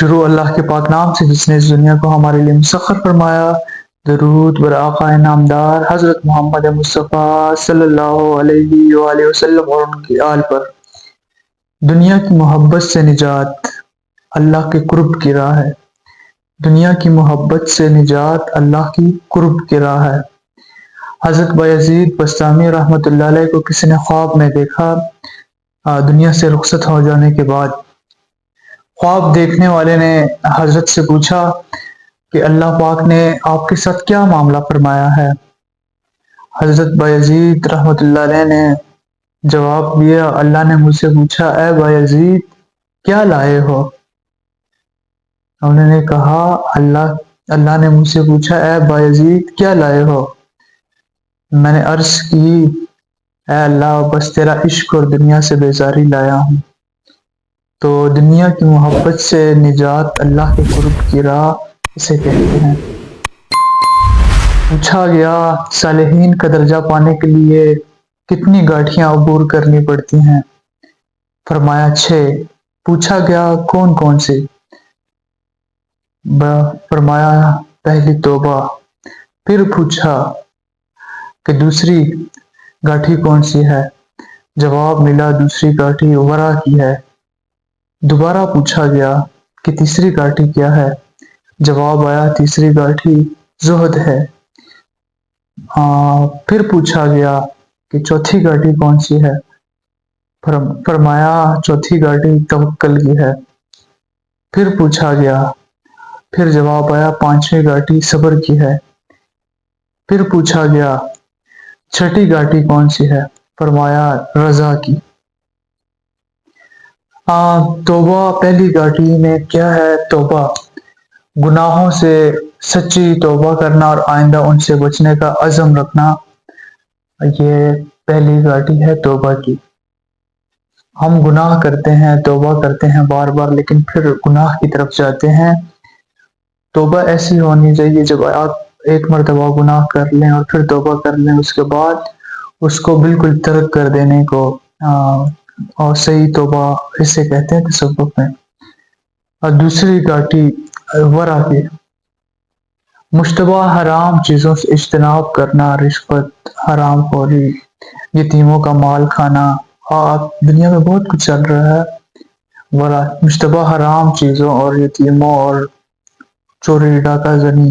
شروع اللہ کے پاک نام سے جس نے اس دنیا کو ہمارے لیے مسخر فرمایا۔ درود بر آقا نامدار حضرت محمد مصطفیٰ صلی اللہ علیہ وآلہ وسلم اور ان کی آل پر۔ دنیا کی محبت سے نجات اللہ کے قرب کی راہ ہے۔ دنیا کی محبت سے نجات اللہ کی قرب کی راہ ہے۔ حضرت بایزید بستامی رحمۃ اللہ علیہ کو کسی نے خواب میں دیکھا دنیا سے رخصت ہو جانے کے بعد۔ خواب دیکھنے والے نے حضرت سے پوچھا کہ اللہ پاک نے آپ کے ساتھ کیا معاملہ فرمایا ہے؟ حضرت بایزید رحمۃ اللہ علیہ نے جواب دیا، اللہ نے مجھ سے پوچھا، اے بایزید کیا لائے ہو؟ انہوں نے کہا، اللہ نے مجھ سے پوچھا، اے بایزید کیا لائے ہو؟ میں نے عرض کی، اے اللہ بس تیرا عشق اور دنیا سے بیزاری لایا ہوں۔ تو دنیا کی محبت سے نجات اللہ کے قرب کی راہ اسے کہتے ہیں۔ پوچھا گیا، صالحین کا درجہ پانے کے لیے کتنی گاٹیاں عبور کرنی پڑتی ہیں؟ فرمایا 6۔ پوچھا گیا کون کون سی؟ فرمایا پہلی توبہ۔ پھر پوچھا کہ دوسری گاٹھی کون سی ہے؟ جواب ملا دوسری گاٹھی ورا کی ہے۔ دوبارہ پوچھا گیا کہ تیسری گاٹھی کیا ہے؟ جواب آیا تیسری گاٹھی زہد ہے۔ پھر پوچھا گیا کہ چوتھی گاٹھی کون سی ہے؟ فرمایا چوتھی گاٹھی توکل کی ہے۔ پھر پوچھا گیا، پھر جواب آیا پانچویں گاٹھی صبر کی ہے۔ پھر پوچھا گیا چھٹی گاٹھی کون سی ہے؟ فرمایا رضا کی۔ توبہ پہلی گاٹھی میں کیا ہے؟ توبہ گناہوں سے سچی توبہ کرنا اور آئندہ ان سے بچنے کا عزم رکھنا، یہ پہلی گاٹھی ہے توبہ کی۔ ہم گناہ کرتے ہیں، توبہ کرتے ہیں بار بار، لیکن پھر گناہ کی طرف جاتے ہیں۔ توبہ ایسی ہونی چاہیے جب آپ ایک مرتبہ گناہ کر لیں اور پھر توبہ کر لیں، اس کے بعد اس کو بالکل ترک کر دینے کو اور صحیح توبہ اسے کہتے ہیں تصوف میں۔ اور دوسری گاٹھی ورا کی، مشتبہ حرام چیزوں سے اجتناب کرنا، رشوت، حرام خوری، یتیموں کا مال کھانا، دنیا میں بہت کچھ چل رہا ہے۔ ورا مشتبہ حرام چیزوں اور یتیموں اور چوری ڈاکہ زنی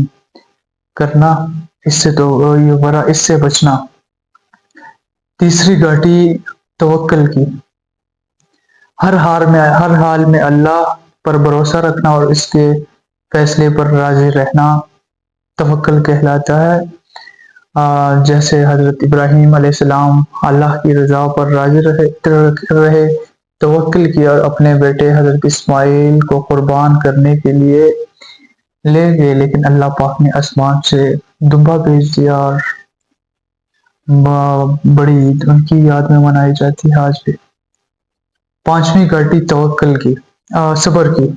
کرنا، اس سے تو یہ ورا، اس سے بچنا۔ تیسری گاٹھی توکل کی، ہر حال میں اللہ پر بھروسہ رکھنا اور اس کے فیصلے پر راضی رہنا توکل کہلاتا ہے۔ جیسے حضرت ابراہیم علیہ السلام اللہ کی رضا پر راضی رہے، توکل کیا اور اپنے بیٹے حضرت اسماعیل کو قربان کرنے کے لیے لے گئے، لیکن اللہ پاک نے آسمان سے دمبا بھیج دیا اور بڑی عید ان کی یاد میں منائی جاتی ہے آج بھی۔ پانچویں گاٹھی توکل کی، صبر کی۔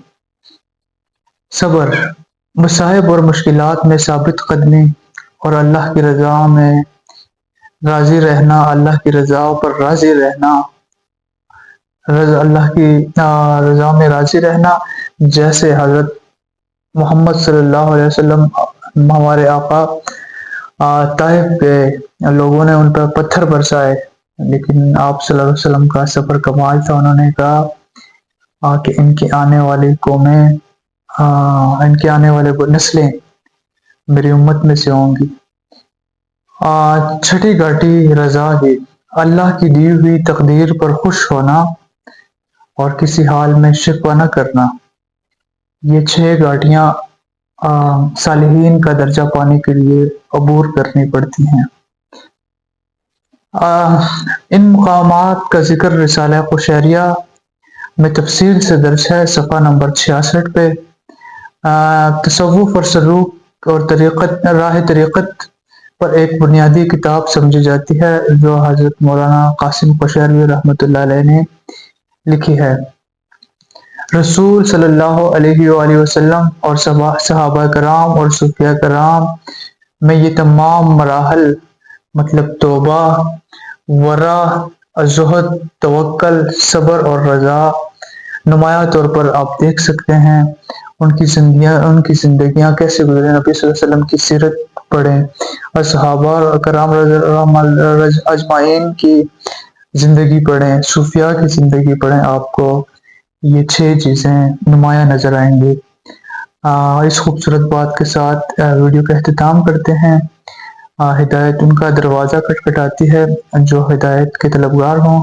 صبر مصائب اور مشکلات میں ثابت قدمی اور اللہ کی رضا میں راضی رہنا، اللہ کی رضا پر راضی رہنا، اللہ کی رضا میں راضی رہنا، جیسے حضرت محمد صلی اللہ علیہ وسلم ہمارے آقا طائف گئے، لوگوں نے ان پر پتھر برسائے، لیکن آپ صلی اللہ علیہ وسلم کا صبر کمال تھا۔ انہوں نے کہا کہ ان کی آنے والی قومیں، ان کی آنے والے نسلیں میری امت میں سے ہوں گی۔ چھٹی گاٹھی رضا کی، اللہ کی دی ہوئی تقدیر پر خوش ہونا اور کسی حال میں شکوہ نہ کرنا۔ یہ 6 گاٹیاں صالحین کا درجہ پانے کے لیے عبور کرنی پڑتی ہیں۔ ان مقامات کا ذکر رسالہ قشیریہ میں تفصیل سے درج ہے، صفحہ نمبر 66 پہ۔ تصوف اور سلوک اور راہ طریقت پر ایک بنیادی کتاب سمجھی جاتی ہے، جو حضرت مولانا قاسم قشیری رحمۃ اللہ علیہ نے لکھی ہے۔ رسول صلی اللہ علیہ وآلہ وسلم اور صحابہ کرام اور صوفیاء کرام میں یہ تمام مراحل، مطلب توبہ، ورع، زہد، توکل، صبر اور رضا، نمایاں طور پر آپ دیکھ سکتے ہیں، ان کی زندگیاں کیسے گزرے، نبی صلی اللہ علیہ وسلم کی سیرت پڑھیں، اور صحابہ کرام رضی اللہ اجمعین کی زندگی پڑھیں، صوفیاء کی زندگی پڑھیں، آپ کو یہ 6 چیزیں نمایاں نظر آئیں گی۔ اس خوبصورت بات کے ساتھ ویڈیو کا اختتام کرتے ہیں۔ ہدایت ان کا دروازہ کھٹکھٹاتی ہے جو ہدایت کے طلبگار ہوں۔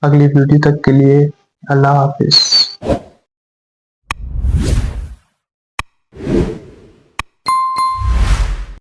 اگلی ویڈیو تک کے لیے اللہ حافظ۔